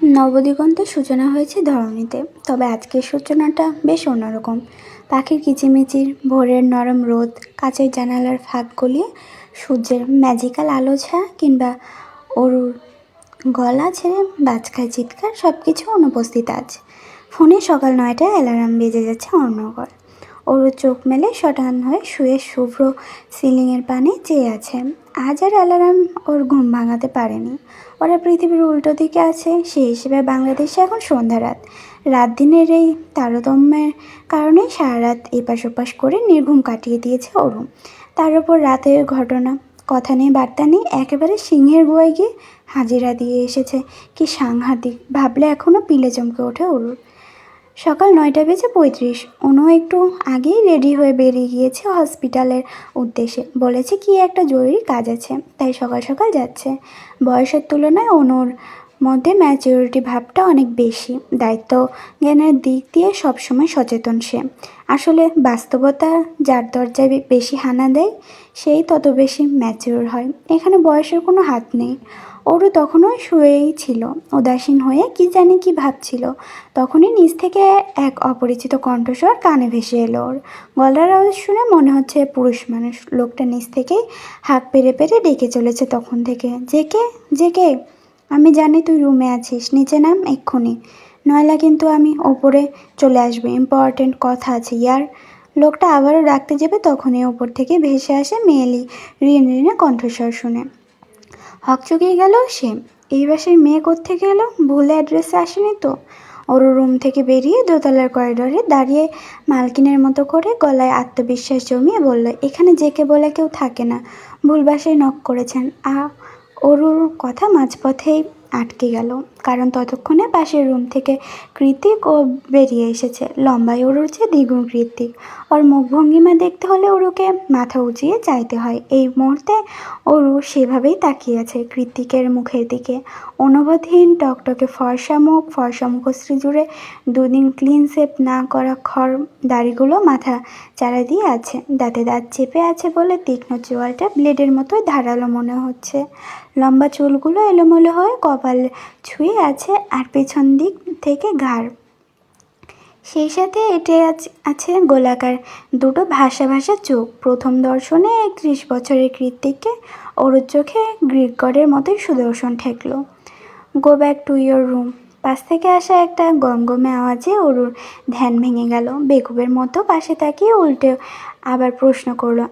নবদিগন্তের সূচনা হয়েছে ধরণীতে, তবে আজকের সূচনাটা বেশ অন্যরকম। পাখির কিচিমিচির, ভোরের নরম রোদ, কাঁচের জানালার ফাঁক গলিয়ে সূর্যের ম্যাজিক্যাল আলো ছায়া কিংবা অরুর গলা ছেড়ে বাজখায় চিৎকার, সব কিছু অনুপস্থিত আজ। ফোনে সকাল 9টায় অ্যালার্ম বেজে যাচ্ছে অর্ণগর। ওর চোখ মেলে শটান হয়ে শুয়ে শুভ্র সিলিংয়ের পানে চেয়ে আছে। আজ আর অ্যালার্ম ওর ঘুম ভাঙাতে পারেনি। ওরা পৃথিবীর উল্টো দিকে আছে, সেই হিসেবে বাংলাদেশে এখন সন্ধ্যা রাত। রাত দিনের এই তারতম্যের কারণেই সারা রাত এপাশ ওপাশ করে নির্ঘুম কাটিয়ে দিয়েছে অরুণ। তার উপর রাতের ঘটনা, কথা নেই বার্তা নেই, একেবারে সিংহের গুহায় গিয়ে হাজিরা দিয়ে এসেছে। কি সাংঘাতিক, ভাবলে এখনও পিলে চমকে ওঠে অরুণ। সকাল 9:35। অনু একটু আগেই রেডি হয়ে বেরিয়ে গিয়েছে হসপিটালের উদ্দেশ্যে। বলেছে কি একটা জরুরি কাজ আছে, তাই সকাল সকাল যাচ্ছে। বয়সের তুলনায় অনুর মধ্যে ম্যাচিউরিটি ভাবটা অনেক বেশি। দায়িত্ব জ্ঞানের দিক দিয়ে সবসময় সচেতন সে। আসলে বাস্তবতা যার দরজায় বেশি হানা দেয়, সেই তত বেশি ম্যাচিউর হয়। এখানে বয়সের কোনো হাত নেই। ওরও তখনও শুয়েই ছিল, উদাসীন হয়ে কি জানি কি ভাবছিল। তখনই নিচ থেকে এক অপরিচিত কণ্ঠস্বর কানে ভেসে এলো ওর। গলার আওয়াজ শুনে মনে হচ্ছে পুরুষ মানুষ। লোকটা নিচ থেকেই হাঁক পেরে পেরে ডেকে চলেছে তখন থেকে। জেকে, আমি জানি তুই রুমে আছিস, নিচে নাম এক্ষুনি, নয়লা কিন্তু আমি ওপরে চলে আসবো, ইম্পর্টেন্ট কথা আছে ইয়ার। লোকটা আবারও ডাকতে যাবে তখনই ওপর থেকে ভেসে আসে মেয়েলি রিনে কণ্ঠস্বর শুনে হকচকিয়ে গেল সে। এই বাসায় মেয়ে কোত্থেকে এলো? ভুল অ্যাড্রেসে আসেনি তো? ওর রুম থেকে বেরিয়ে দোতলার করিডোরে দাঁড়িয়ে মালকিনের মতো করে গলায় আত্মবিশ্বাস জমিয়ে বলল, এখানে জেকে বলে কেউ থাকে না, ভুল বাসায় নক করেছেন। অরুর কথা মাঝপথেই আটকে গেল, কারণ ততক্ষণে পাশের রুম থেকে কৃতিক ও বেরিয়ে এসেছে। লম্বায় অরুর চেয়ে দ্বিগুণ কৃতিক। ওর মুখভঙ্গিমা দেখতে হলে অরুকে মাথা উঁচিয়ে চাইতে হয়। এই মুহূর্তে অরু সেভাবেই তাকিয়ে আছে কৃতিকের মুখের দিকে। অনুভূতিহীন টকটকে ফর্সা মুখশ্রী জুড়ে দুদিন ক্লিন শেভ না করা খড় দাড়িগুলো মাথা চারা দিয়ে আছে। দাঁতে দাঁত চেপে আছে বলে তীক্ষ্ণ চোয়ালটা ব্লেডের মতোই ধারালো মনে হচ্ছে। লম্বা চুলগুলো এলোমেলো হয়ে কপাল ছুঁয়ে আছে, আর পেছন দিক থেকে ঘাড়। সেই সাথে এঁটে আছে গোলাকার দুটো ভাসা ভাসা চোখ। প্রথম দর্শনে 31 বছরের কৃতিককে অরুর চোখে গ্রিক গডের মতোই সুদর্শন ঠেকল। Go back to your room. পাশ থেকে আসা একটা গমগমে আওয়াজে অরুর ধ্যান ভেঙে গেল। বেকুবের মতো পাশে তাকিয়ে উল্টে আবার প্রশ্ন করলো,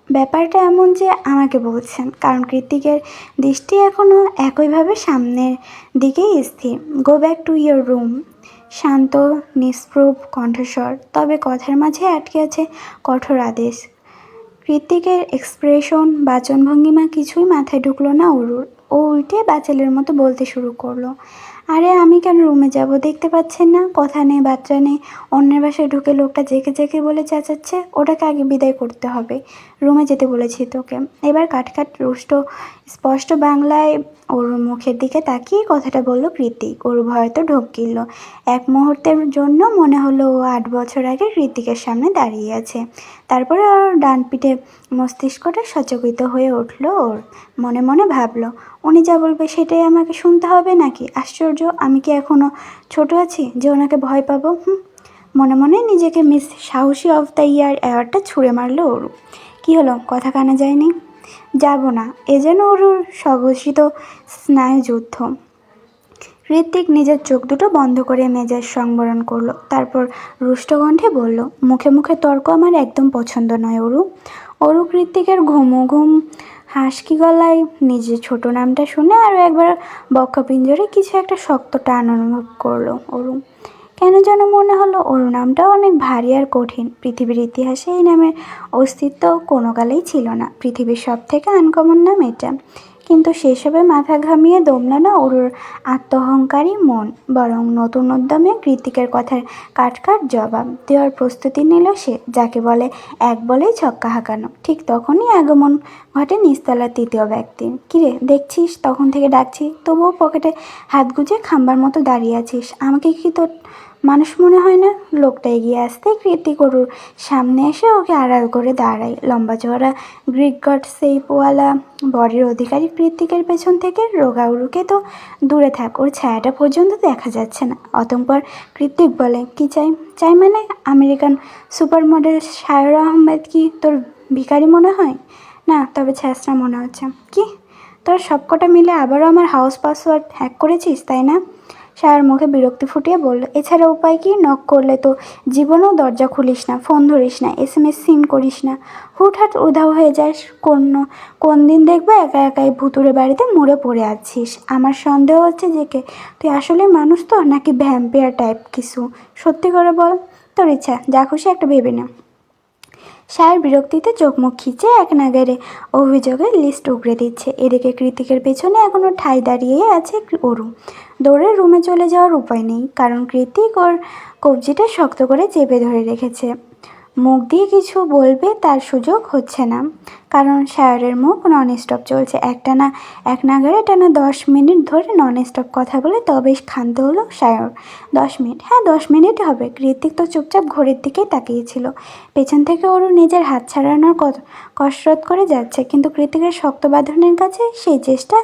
ব্যাপারটা এমন যে আমাকে বলছেন? কারণ কৃতিকের দৃষ্টি এখনও একইভাবে সামনের দিকেই স্থির। Go back to your room. শান্ত নিষ্প্রভ কণ্ঠস্বর, তবে কথার মাঝে আটকে আছে কঠোর আদেশ। কৃতিকের এক্সপ্রেশন, বাচনভঙ্গিমা কিছুই মাথায় ঢুকলো না অরুর। ও উল্টে বাচালের মতো বলতে শুরু করলো, আরে আমি কেন রুমে যাব? দেখতে পাচ্ছেন না কথা নেই বাচ্চা নেই, অন্যের বাসায় ঢুকে লোকটা জেকে জেকে বলে চেঁচাচ্ছে। ওটাকে আগে বিদায় করতে হবে। রুমে যেতে বলেছি তোকে। এবার কাটকাট রুষ্ট স্পষ্ট বাংলায় ওর মুখের দিকে তাকিয়ে কথাটা বলল কৃতিক। ওর ভয় তো ঢোক গিলল। এক মুহূর্তের জন্য মনে হলো ও 8 বছর আগে কৃতিকের সামনে দাঁড়িয়ে আছে। তারপরে ওর ডান পিঠে মস্তিষ্কটা সচকিত হয়ে উঠল। ওর মনে মনে ভাবলো, উনি যা বলবে সেটাই আমাকে শুনতে হবে নাকি? আশ্চর্য, আমি কি এখনও ছোট আছি যে ওনাকে ভয় পাবো? মনে মনে নিজেকে মিস সাহসী অফ দ্য ইয়ার অ্যাওয়ার্ডটা ছুঁড়ে মারল অরু। কী হলো, কথা কানে যায়নি? যাব না, এ যেন অরুর স্বঘোষিত স্নায়ুযুদ্ধ। ঋত্বিক নিজের চোখ দুটো বন্ধ করে মেজাজ সংবরণ করলো, তারপর রুষ্ট কণ্ঠে বলল, মুখে মুখে তর্ক আমার একদম পছন্দ নয় অরু। অরু কৃত্তিকের ঘুম হাসকি গলায় নিজের ছোট নামটা শুনে আরও একবার বক্ষপিঞ্জরে কিছু একটা শক্ত টান অনুভব করলো অরু। কেন যেন মনে হলো অরু নামটাও অনেক ভারী আর কঠিন। পৃথিবীর ইতিহাসে এই নামের অস্তিত্ব কোনো কালেই ছিল না। পৃথিবীর সব থেকে আনকমন নাম এটা। কিন্তু সেসবে মাথা ঘামিয়ে দমল না অরুর আত্মহংকারী মন, বরং নতুন উদ্যমে কৃতিকের কথার কাট জবাব দেওয়ার প্রস্তুতি নিল সে, যাকে বলে এক বলেই ছক্কা হাঁকানো। ঠিক তখনই আগমন ঘটে নিচতলার তৃতীয় ব্যক্তির। কিরে, দেখছিস তখন থেকে ডাকছি, তবুও পকেটে হাত গুজে খাম্বার মতো দাঁড়িয়ে আছিস। আমাকে কি তোর মানুষ মনে হয় না। লোকটা এগিয়ে আসতেই কৃতিক ওর সামনে এসে ওকে আড়াল করে দাঁড়ায়। লম্বা চওড়া গ্রিক গড শেপওয়ালা বডির অধিকারী কৃতিকের পেছন থেকে রোগা উরুকে তো দূরে থাক, ওর ছায়াটা পর্যন্ত দেখা যাচ্ছে না। অতঃপর কৃতিক বলে, কি চাই? চাই মানে American super model Shayara Ahmed কি তোর ভিখারি মনে হয়? না, তবে ছ্যাঁচড়া মনে হচ্ছে। কি, তোর সবকটা মিলে আবারও আমার হাউস পাসওয়ার্ড হ্যাক করেছিস, তাই না? সায়ার মুখে বিরক্তি ফুটিয়ে বলল, এছাড়া উপায় কি? নক করলে তো জীবনেও দরজা খুলিস না, ফোন ধরিস না, এসএমএস সিন করিস না, হুটহাট উধাও হয়ে যাস। কোন দিন দেখবে একা একাই ভুতুরে বাড়িতে মরে পড়ে আছিস। আমার সন্দেহ হচ্ছে যে তুই আসলে মানুষ তো নাকি ভ্যাম্পিয়ার টাইপ কিছু। সত্যি করে বল, তোর ইচ্ছা, যা খুশি একটা ভেবে না। সায়ের বিরক্তিতে চোখ মুখ খিচে এক নাগারে অভিযোগের লিস্ট উগড়ে দিচ্ছে। এদিকে কৃতিকের পেছনে এখনও ঠাঁই দাঁড়িয়ে আছে অরু। দৌড়ে রুমে চলে যাওয়ার উপায় নেই, কারণ কৃতিক ওর কবজিটা শক্ত করে চেপে ধরে রেখেছে। মুখ দিয়ে কিছু বলবে তার সুযোগ হচ্ছে না, কারণ শায়রের মুখ নন স্টপ চলছে। এক নাগারে টানা 10 মিনিট ধরে নন স্টপ কথা বলে তবে ক্ষান্ত হলো শায়র। 10 মিনিট? হ্যাঁ, 10 মিনিট হবে। কৃতিক তো চুপচাপ ঘড়ির দিকেই তাকিয়েছিল। পেছন থেকে ওরও নিজের হাত ছাড়ানোর কসরত করে যাচ্ছে, কিন্তু কৃতিকের শক্ত বাঁধনের কাছে সেই চেষ্টা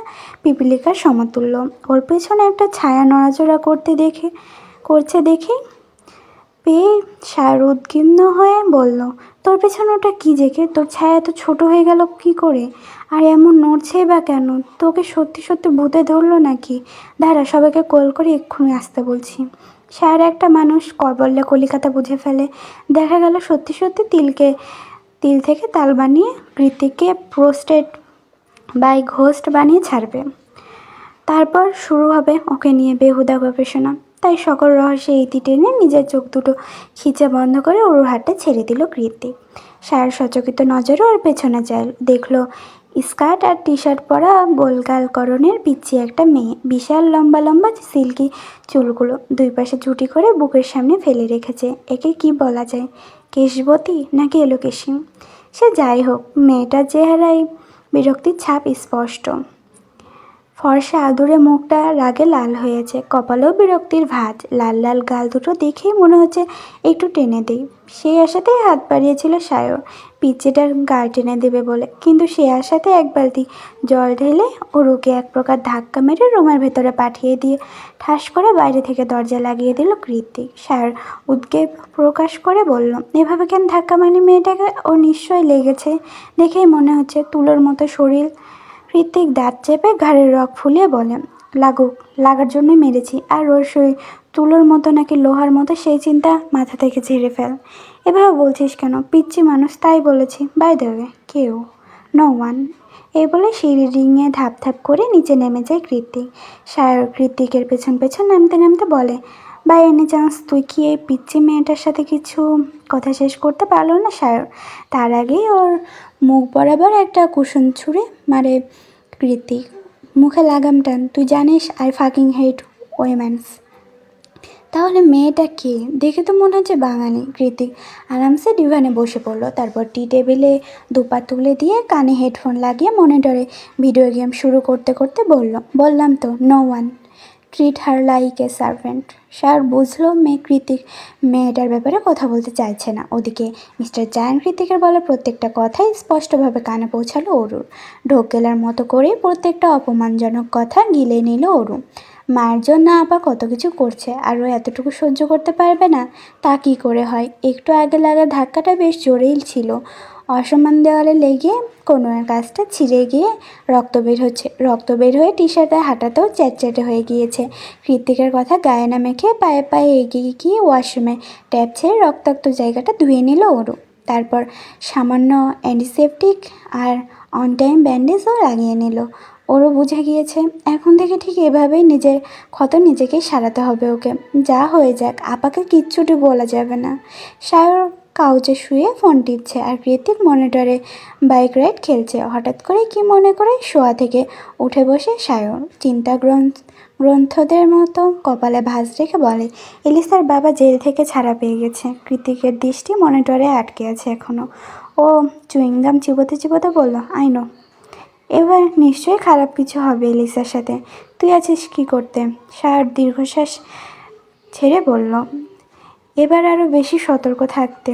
পিপীলিকার সমতুল্য। ওর পেছনে একটা ছায়া নড়াচড়া করছে দেখে পেয়ে সার উদ্বিগ্ন হয়ে বলল, তোর পেছনে ওটা কী জেকে? তোর ছায়া এত ছোট হয়ে গেল কি করে? আর এমন নড়ছেই বা কেন? তোকে সত্যি সত্যি ভূতে ধরলো নাকি? দাঁড়া, সবাইকে কল করে এক্ষুনি আসতে বলছি। সার একটা মানুষ বললে কলিকাতা বুঝে ফেলে। দেখা গেল সত্যি সত্যি তিল থেকে তাল বানিয়ে কৃতিককে প্রোস্টেট বাই ঘোস্ট বানিয়ে ছাড়বে। তারপর শুরু হবে ওকে নিয়ে বেহুদা গবেষণা। তাই সকল রহস্যে ইতি টেনে নিজের চোখ দুটো খিচে বন্ধ করে ওর হাটে ছেড়ে দিল কৃতিক। সার সচকিত নজরে ওর পেছনে যায়, দেখলো স্কার্ট আর টি শার্ট পরা গোলগালকরণের পিচ্ছি একটা মেয়ে। বিশাল লম্বা লম্বা সিল্কি চুলগুলো দুই পাশে ঝুঁটি করে বুকের সামনে ফেলে রেখেছে। একে কি বলা যায়, কেশবতী নাকি এলোকেশী? সে যাই হোক, মেয়েটার চেহারায় বিরক্তির ছাপ স্পষ্ট। ফর্সা আদুরে মুখটা রাগে লাল হয়েছে, কপালেও বিরক্তির ভাঁজ। লাল লাল গাল দুটো দেখেই মনে হচ্ছে একটু টেনে দেই। সেই আশাতেই হাত বাড়িয়েছিল সায়র পিচ্চিটার গাল টেনে দেবে বলে, কিন্তু সে আশাতে এক বালতি জল ঢেলে ওরুকে এক প্রকার ধাক্কা মেরে রুমের ভেতরে পাঠিয়ে দিয়ে ঠাস করে বাইরে থেকে দরজা লাগিয়ে দিল কৃতিক। সায়র উদ্বেগ প্রকাশ করে বলল, এভাবে কেন ধাক্কা মারি মেয়েটাকে? ও নিশ্চয়ই লেগেছে, দেখেই মনে হচ্ছে। তুলোর মতো শরীর। কৃতিক দাঁত চেপে ঘাড়ের রগ ফুলিয়ে বলে, লাগার জন্যই মেরেছি। আর ওর শরীর তুলোর মতো নাকি লোহার মতো সেই চিন্তা মাথা থেকে ঝেড়ে ফেল। এভাবে বলছিস কেন? পিচ্ছি মানুষ, তাই বলেছি। বাই দ্য ওয়ে, কেউ? No one. এই বলে সিঁড়ি ডিঙিয়ে ধাপ ধাপ করে নিচে নেমে যায় কৃতিক। সায়র কৃতিকের পেছন পেছন নামতে নামতে বলে, বাই এনি চান্স তুই কি এই পিচ্ছি মেয়েটার সাথে কিছু কথা শেষ করতে পারলো না? সায়র তার আগেই ওর মুখ বরাবর একটা কুশন ছুঁড়ে মারে কৃতিক। মুখে লাগাম টান, তুই জানিস আই ফাকিং হেট ওয়েমেন্স। তাহলে মেয়েটা কে? দেখে তো মনে হচ্ছে বাঙালি। কৃতিক আরামসে ডিভানে বসে পড়লো, তারপর টি টেবিলে দুপা তুলে দিয়ে কানে হেডফোন লাগিয়ে মনিটরে ভিডিও গেম শুরু করতে করতে বললাম তো, no one. Treat her like a servant. Sir বুঝলো কৃতিক মেয়েটার ব্যাপারে কথা বলতে চাইছে না। ওদিকে মিস্টার জায়ান কৃতিকের বলা প্রত্যেকটা কথাই স্পষ্টভাবে কানে পৌঁছালো অরুর। ঢোক গেলার মতো করে প্রত্যেকটা অপমানজনক কথা গিলে নিল অরু। মায়ের জন্য আপা কত কিছু করছে, আর ও এতটুকু সহ্য করতে পারবে না? তা কী করে হয়? একটু আগে লাগা ধাক্কাটা বেশ জোরেই ছিল। অসমান দেওয়ালে লেগে কোনোর কাজটা ছিঁড়ে গিয়ে রক্ত বের হয়ে টি শার্টে হাঁটাতেও চ্যাটচ্যাটে হয়ে গিয়েছে। কৃতিকের কথা গায়ে না মেখে পায়ে পায়ে এগিয়ে গিয়ে ওয়াশরুমে ট্যাপ ছেড়ে রক্তাক্ত জায়গাটা ধুয়ে নিল ওরু। তারপর সামান্য অ্যান্টিসেপটিক আর অন টাইম ব্যান্ডেজও লাগিয়ে নিল। ওরও বুঝে গিয়েছে এখন থেকে ঠিক এভাবেই নিজের ক্ষত নিজেকেই সারাতে হবে ওকে। যা হয়ে যাক, আপাকে কিচ্ছুটি বলা যাবে না। সায়র কাউচে শুয়ে ফোন টিপছে আর কৃতিক মনিটরে বাইক রাইড খেলছে। হঠাৎ করে কি মনে করে শোয়া থেকে উঠে বসে সায়র গ্রন্থদের মতো কপালে ভাঁজ রেখে বলে, এলিসার বাবা জেল থেকে ছাড়া পেয়ে গেছে। কৃতিকের দৃষ্টি মনিটরে আটকে আছে এখনও। ও চুইংগাম চিবোতে চিবোতে বলল, আই নো। এবার নিশ্চয়ই খারাপ কিছু হবে এলিসার সাথে। তুই আছিস কি করতে? সায়র দীর্ঘশ্বাস ছেড়ে বলল, এবার আরও বেশি সতর্ক থাকতে।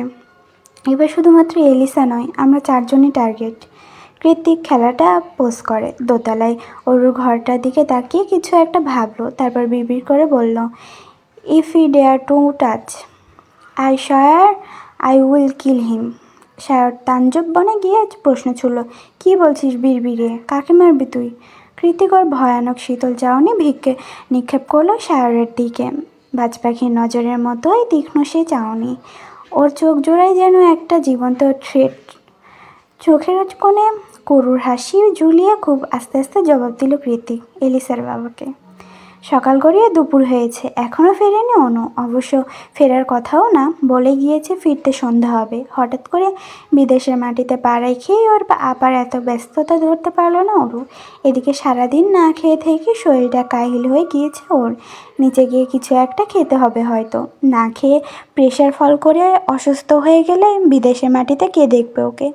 এবার শুধুমাত্র এলিসা নয়, আমরা চারজনই টার্গেট। কৃতিক খেলাটা পোজ করে দোতলায় অরুর ঘরটার দিকে তাকিয়ে কিছু একটা ভাবলো, তারপর বিড়বিড় করে বলল, if he dare to touch I Shayar I will kill him. Shayar তাঞ্জব বনে গিয়ে প্রশ্ন ছুড়ল, কী বলছিস বিড়বিড়ে, কাকে মারবি তুই? কৃতিক ওর ভয়ানক শীতল চাউনি ভিক্ষে নিক্ষেপ করলো শায়রের দিকে। বাজ পাখির নজরের মতোই তীক্ষ্ণ সে চাউনি, ওর চোখ জোড়ায় যেন একটা জীবন্ত থ্রেট। চোখের কোণে করুর হাসি ঝুলিয়ে খুব আস্তে আস্তে জবাব দিল কৃতিক, এলিসার বাবাকে। সকাল গড়িয়ে দুপুর হয়েছে, এখনও ফেরেনি অনু। অবশ্য ফেরার কথাও না, বলে গিয়েছে ফিরতে সন্ধ্যা হবে। হঠাৎ করে বিদেশের মাটিতে পা রেখেই ওর আপার এত ব্যস্ততা ধরতে পারলো না অরু। এদিকে সারাদিন না খেয়ে থেকে শরীরটা কাহিল হয়ে গিয়েছে ওর। নিচে গিয়ে কিছু একটা খেতে হবে হয়তো। না খেয়ে প্রেশার ফল করে অসুস্থ হয়ে গেলে বিদেশের মাটিতে কে দেখবে ওকে?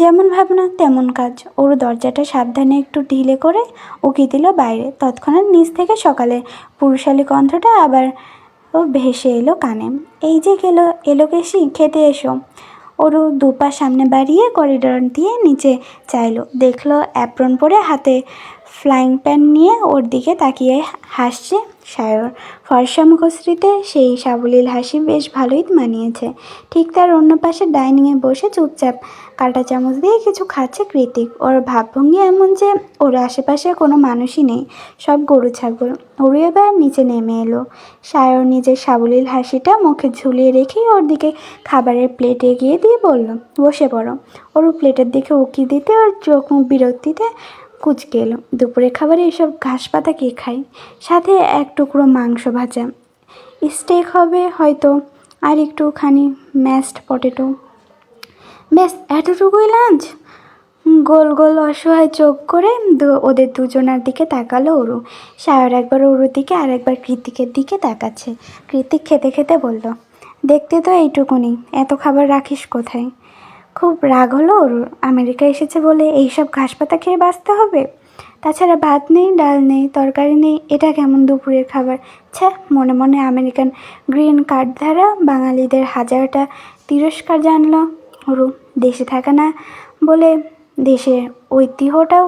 যেমন ভাবনা তেমন কাজ। ওর দরজাটা সাবধানে একটু ঢিলে করে উকি দিল বাইরে। তৎক্ষণাৎ নিচ থেকে সকালে পুরুষালী কণ্ঠটা আবার ও ভেসে এলো কানে, এই যে এলো কেশি, খেতে এসো। ওরও দুপা সামনে বাড়িয়ে করিডোর দিয়ে নিচে চাইলো, দেখলো অ্যাপ্রন পরে হাতে ফ্লাইং প্যান নিয়ে ওর দিকে তাকিয়ে হাসছে সায়র। ফর্সা মুখশ্রীতে সেই সাবলীল হাসি বেশ ভালোই মানিয়েছে। ঠিক তার অন্য পাশে ডাইনিংয়ে বসে চুপচাপ কাঁটা চামচ দিয়ে কিছু খাচ্ছে কৃতিক। ওর ভাবভঙ্গি এমন যে ওর আশেপাশে কোনো মানুষই নেই, সব গরু ছাগল। ওরু এবার নিচে নেমে এলো। সায়র নিজের সাবলীল হাসিটা মুখে ঝুলিয়ে রেখেই ওর দিকে খাবারের প্লেট এগিয়ে দিয়ে বলল, বসে পড়ো। ওরু প্লেটের দিকে উকি দিতে ওর চোখ মুখ বিরক্তিতে কুচকে এলো। দুপুরে খাবারে এসব ঘাস পাতা কে খায়? সাথে এক টুকরো মাংস ভাজা, স্টেক হবে হয়তো, আর একটুখানি ম্যাশড পটেটো, ব্যাস এতটুকুই লাঞ্চ? গোল গোল অসহায় চোখ করে ওদের দুজনার দিকে তাকালো অরু। সায়র একবার অরুর দিকে আর একবার কৃতিকের দিকে তাকাচ্ছে। কৃতিক খেতে খেতে বলল, দেখতে তো এইটুকুনি, এত খাবার রাখিস কোথায়? খুব রাগ হলো ওরুর। আমেরিকা এসেছে বলে এইসব ঘাস পাতা খেয়ে বাঁচতে হবে? তাছাড়া ভাত নেই, ডাল নেই, তরকারি নেই, এটা কেমন দুপুরের খাবার? ছ্যা, মনে মনে আমেরিকান গ্রিন কার্ড ধারা বাঙালিদের হাজারটা তিরস্কার জানল ওরু। দেশে থাকে না বলে দেশের ঐতিহ্যটাও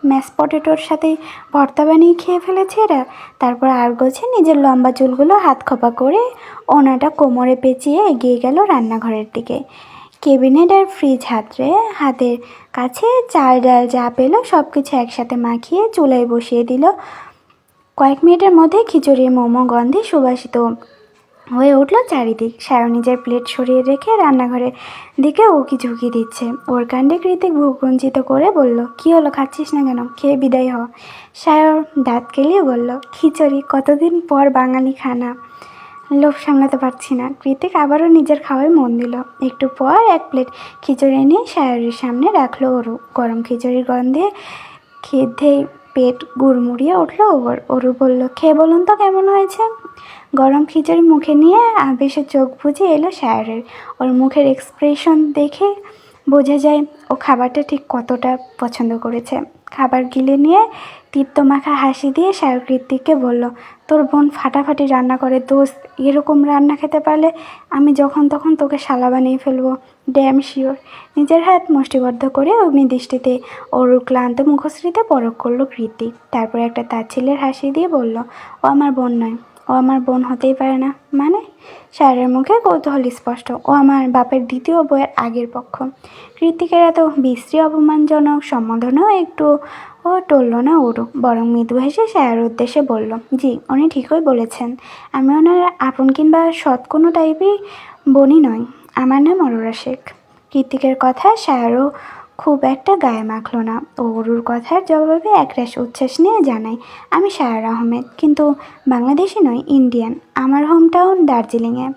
ম্যাশ পটেটোর সাথে ভর্তা বানিয়ে খেয়ে ফেলেছে এরা। তারপর আর গোছে নিজের লম্বা চুলগুলো হাত খোপা করে ওনাটা কোমরে পেঁচিয়ে এগিয়ে গেল রান্নাঘরের দিকে। ক্যাবিনেট আর ফ্রিজ হাতের কাছে চাল ডাল যা পেল সব কিছু একসাথে মাখিয়ে চুলায় বসিয়ে দিল। কয়েক মিনিটের মধ্যে খিচুড়ির মোমো গন্ধে সুবাসিত হয়ে উঠল চারিদিক। সায়র নিজের প্লেট সরিয়ে রেখে রান্নাঘরের দিকে উকি ঝুঁকি দিচ্ছে। ওর কাণ্ডে কৃতিক ভূকুঞ্চিত করে বলল, কী হলো, খাচ্ছিস না কেন? খেয়ে বিদায় হ। সায়র দাঁত কেলিয়ে বলল, খিচুড়ি, কতদিন পর বাঙালি খানা, লোভ সামলাতে পারছি না। কৃতিক আবারও নিজের খাওয়ায় মন দিল। একটু পর এক প্লেট খিচুড়ি এনে সায়রের সামনে রাখলো ওরু। গরম খিচুড়ির গন্ধে খিদেই পেট গুড়মুড়িয়ে উঠল ওর। অরু বলল, খেয়ে বলুন তো কেমন হয়েছে? গরম খিচুড়ি মুখে নিয়ে আবেশে চোখ বুজে এলো সায়রের। ওর মুখের এক্সপ্রেশন দেখে বোঝা যায় ও খাবারটা ঠিক কতটা পছন্দ করেছে। খাবার গিলে নিয়ে তিক্তমাখা হাসি দিয়ে সায়র কৃতিককে বলল, তোর বোন ফাটাফাটি রান্না করে দোস্ত, এরকম রান্না খেতে পারলে আমি যখন তখন তোকে শালা বানিয়ে ফেলবো, ড্যাম শিওর। নিজের হাত মুষ্টিবদ্ধ করে অগ্নিদৃষ্টিতে ওর ক্লান্ত মুখশ্রীতে পরখ করলো কৃতিক। তারপর একটা তাচ্ছিল্যের হাসি দিয়ে বলল, ও আমার বোন নয়। ও আমার বোন হতেই পারে না মানে? সায়রের মুখে কৌতূহল স্পষ্ট। ও আমার বাপের দ্বিতীয় বইয়ের আগের পক্ষ। কৃতিকের এত বিশ্রী অপমানজনক সম্বোধনেও একটু ও টলল না ওরু, বরং মৃদু হেসে সায়রের উদ্দেশ্যে বলল, জি, উনি ঠিকই বলেছেন। আমি ওনার আপন কিংবা সৎ কোনো টাইপই বোনই নয়। আমার নাম অরোরা শেখ। কৃতিকের কথা সায়রও খুব একটা গায়ে মাখল না। ও অরুর কথার জবাবে একরাশ উচ্ছ্বাস নিয়ে জানায়, আমি সায়র আহমেদ, কিন্তু বাংলাদেশি নয়, ইন্ডিয়ান। আমার হোম টাউন দার্জিলিংয়ে।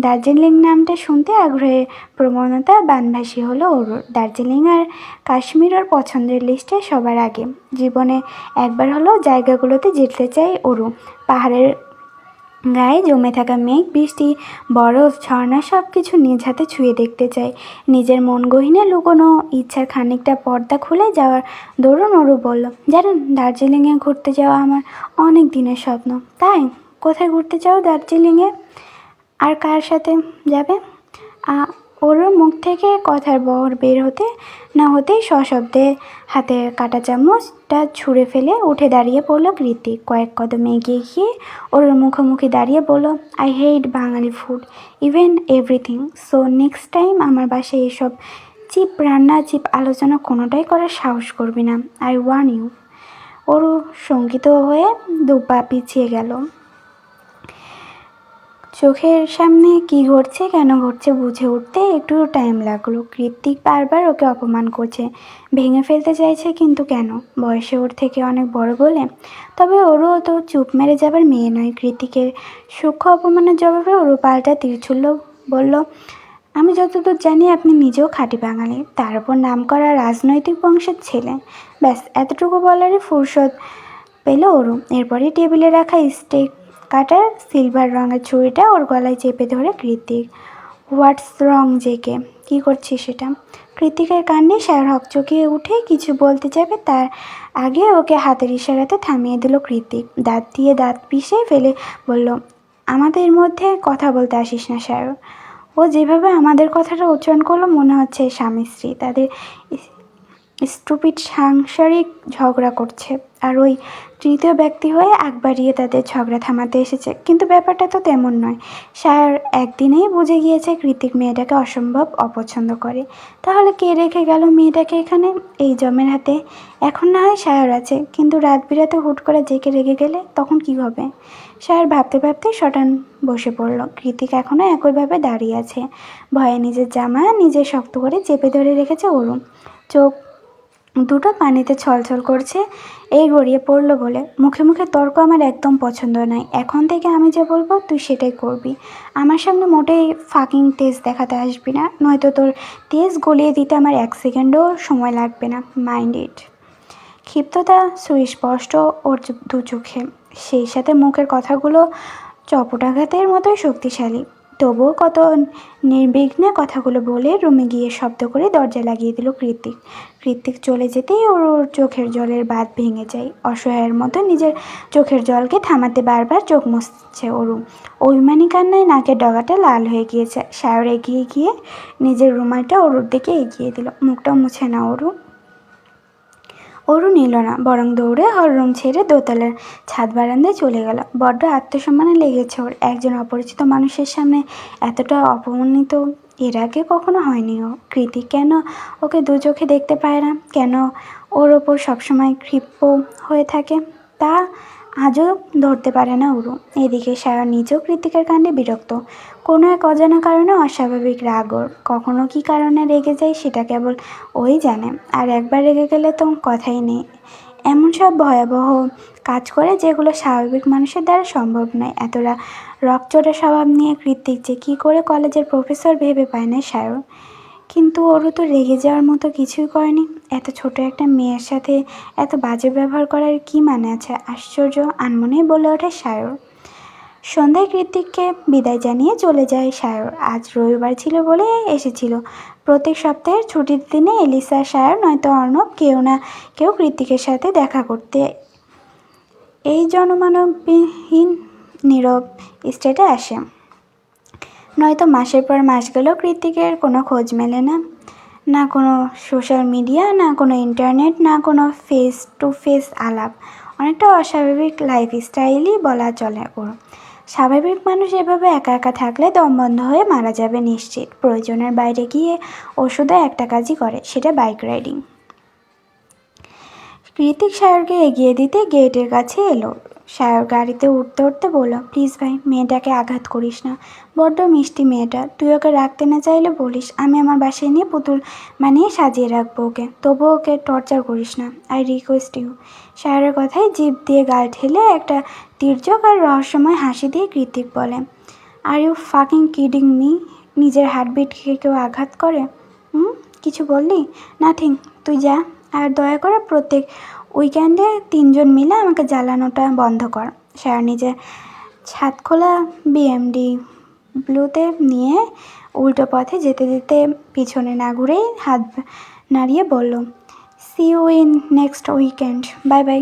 দার্জিলিং নামটা শুনতে আগ্রহের প্রবণতা বানভাসী হলো অরুর। দার্জিলিং আর কাশ্মীর ওর পছন্দের লিস্টে সবার আগে। জীবনে একবার হলেও জায়গাগুলোতে যেতে চাই অরু। পাহাড়ের গায়ে জমে থাকা মেঘ, বৃষ্টি, বরফ, ঝর্ণা সব কিছু নিজ হাতে ছুঁয়ে দেখতে চাই। নিজের মন গহীনে লুকোনো ইচ্ছার খানিকটা পর্দা খুলে যাওয়ার দরুন অরু বলল, জানেন, দার্জিলিংয়ে ঘুরতে যাওয়া আমার অনেক দিনের স্বপ্ন। তাই কোথায় ঘুরতে চাও দার্জিলিংয়ে? আর কার সাথে যাবে? ওর মুখ থেকে কথার বহর বের হতে না হতেই সশব্দে হাতের কাঁটা চামচটা ছুঁড়ে ফেলে উঠে দাঁড়িয়ে পড়ল কৃতিক। কয়েক কদম এগিয়ে গিয়ে ওর মুখোমুখি দাঁড়িয়ে বলল, I hate Bangali food, even everything. So next time আমার বাসায় এসব চিপ রান্না, চিপ আলোচনা কোনোটাই করার সাহস করবি না। I warn you. ওরও শঙ্কিত হয়ে দুপা পিছিয়ে গেল। চোখের সামনে কি ঘটছে, কেন ঘটছে বুঝে উঠতে একটু টাইম লাগলো। কৃতিক বারবার ওকে অপমান করছে, ভেঙে ফেলতে চাইছে, কিন্তু কেন? বয়সে ওর থেকে অনেক বড় বলে? তবে ওরও তো চুপ মেরে যাবার মেয়ে নয়। কৃতিকের সূক্ষ্ম অপমানের জবাবে ওরও পাল্টা তীর ছুড়ল, বলল, আমি যতদূর জানি আপনি নিজেও খাঁটি বাঙালি, তার উপর নামকরা রাজনৈতিক বংশের ছেলে। ব্যাস এতটুকু বলারই ফুরসত পেল ওরও। এরপরই টেবিলে রাখা স্টেক কাটার সিলভার রঙের ছুরিটা ওর গলায় চেপে ধরে কৃতিক। হোয়াটস রং জেকে? কী করছিস সেটা? কৃতিকের কাণ্ডে সায়র হকচকিয়ে উঠে কিছু বলতে যাবে, তার আগে ওকে হাতের ইশারাতে থামিয়ে দিল কৃতিক। দাঁত দিয়ে দাঁত পিষে ফেলে বলল, আমাদের মধ্যে কথা বলতে আসিস না সায়র। ও যেভাবে আমাদের কথাটা উচ্চারণ করলো মনে হচ্ছে স্বামী স্ত্রী তাদের স্টুপিড সাংসারিক ঝগড়া করছে, আর ওই তৃতীয় ব্যক্তি হয়ে আগ বাড়িয়ে তাদের ঝগড়া থামাতে এসেছে। কিন্তু ব্যাপারটা তো তেমন নয়। সায়র একদিনেই বুঝে গিয়েছে কৃতিক মেয়েটাকে অসম্ভব অপছন্দ করে। তাহলে কে রেখে গেল মেয়েটাকে এখানে এই জমের হাতে? এখন না হয় সায়র আছে, কিন্তু রাত বিরাতে হুট করে জেকে রেগে গেলে তখন কি হবে? সায়র ভাবতে ভাবতে শটান বসে পড়ল। কৃতিক এখনও একইভাবে দাঁড়িয়ে আছে, ভয়ে নিজের জামা নিজে শক্ত করে চেপে ধরে রেখেছে অরুণ। চোখ দুটো পানিতে ছলছল করছে এই গড়িয়ে পড়লো বলে। মুখে মুখে তর্ক আমার একদম পছন্দ নয়। এখন থেকে আমি যা বলবো তুই সেটাই করবি। আমার সামনে মোটেই ফাকিং তেজ দেখাতে আসবি না, নয়তো তোর তেজ গলিয়ে দিতে আমার 1 সেকেন্ডও সময় লাগবে না। Mind it. ক্ষিপ্ততা সুস্পষ্ট ওর দু চোখে, সেই সাথে মুখের কথাগুলো চপটাঘাতের মতোই শক্তিশালী। তবুও কত নির্বিঘ্নে কথাগুলো বলে রুমে গিয়ে শব্দ করে দরজা লাগিয়ে দিল কৃতিক। কৃতিক চলে যেতেই ওর চোখের জলের বাঁধ ভেঙে যায়। অসহায়ের মতো নিজের চোখের জলকে থামাতে বারবার চোখ মুছছে অরু। অভিমানী কান্নায় নাকের ডগাটা লাল হয়ে গিয়েছে। সায়র এগিয়ে গিয়ে নিজের রুমালটা অরুর দিকে এগিয়ে দিল। মুখটা মুছে না অরু। অরু নিল না, বরং দৌড়ে হলরুম ছেড়ে দোতলার ছাদ বারান্দায় চলে গেল। বড্ড আত্মসম্মানে লেগেছে ওর। একজন অপরিচিত মানুষের সামনে এতটা অপমানিত এর আগে কখনো হয়নি ও। কৃতিক কেন ওকে দু চোখে দেখতে পায় না? কেন ওর ওপর সবসময় ক্ষিপ্ত হয়ে থাকে তা আজও ধরতে পারে না ওরু। এদিকে সায়র নিজেও কৃতিকের কাণ্ডে বিরক্ত। কোনো এক অজানা কারণে অস্বাভাবিক রাগ ওর। কখনো কী কারণে রেগে যায় সেটা কেবল ওই জানে। আর একবার রেগে গেলে তো কথাই নেই। এমন সব ভয়াবহ কাজ করে যেগুলো স্বাভাবিক মানুষের দ্বারা সম্ভব নয়। এতটা রকচটা স্বভাব নিয়ে কৃতিক যে কী করে কলেজের প্রফেসর ভেবে পায় না সায়র। কিন্তু ওরও তো রেগে যাওয়ার মতো কিছুই করেনি। এত ছোট একটা মেয়ের সাথে এত বাজে ব্যবহার করার কি মানে আছে? আশ্চর্য, আনমনেই বলে ওঠে সায়র। সন্ধ্যায় কৃতিককে বিদায় জানিয়ে চলে যায় সায়র। আজ রবিবার ছিল বলে এসেছিল। প্রত্যেক সপ্তাহের ছুটির দিনে এলিসা, সায়র নয়তো অর্ণব কেউ না কেউ কৃতিকের সাথে দেখা করতে এই জনমানবহীন নীরব স্টেটে আসে। নয়তো মাসের পর মাস গেলেও কৃতিকের কোনো খোঁজ মেলে না। না কোনো সোশ্যাল মিডিয়া, না কোনো ইন্টারনেট, না কোনো ফেস টু ফেস আলাপ। অনেকটা অস্বাভাবিক লাইফস্টাইলই বলা চলে ওর। স্বাভাবিক মানুষ এভাবে একা একা থাকলে দম বন্ধ হয়ে মারা যাবে নিশ্চিত। প্রয়োজনের বাইরে গিয়ে ও শুধু একটা কাজই করে, সেটা বাইক রাইডিং। কৃতিক সায়রকে এগিয়ে দিতে গেটের কাছে এলো। সায়র গাড়িতে উঠতে উঠতে বলল, প্লিজ ভাই, মেয়েটাকে আঘাত করিস না। বড্ড মিষ্টি মেয়েটা, তুই ওকে রাখতে না চাইলে বলিস, আমি আমার বাসায় নিয়ে পুতুল বানিয়ে সাজিয়ে রাখবো ওকে। তবুও ওকে টর্চার করিস না, আই রিকোয়েস্ট ইউ। সায়রের কথায় জিভ দিয়ে গাল ঠেলে একটা তির্যক আর রহস্যময় হাসি দিয়ে কৃতিক বলে, are you fucking kidding me? নিজের হার্টবিটকে কেউ আঘাত করে? কিছু বললি? নাথিং, তুই যা। আর দয়া করে প্রত্যেক উইকেন্ডে 3 জন মিলে আমাকে জ্বালানোটা বন্ধ কর। সায়র নিজের ছাদ খোলা বিএমডি ব্লুতে নিয়ে উল্টো পথে যেতে যেতে পিছনে না ঘুরেই হাত নাড়িয়ে বলল, see you in next weekend, bye by.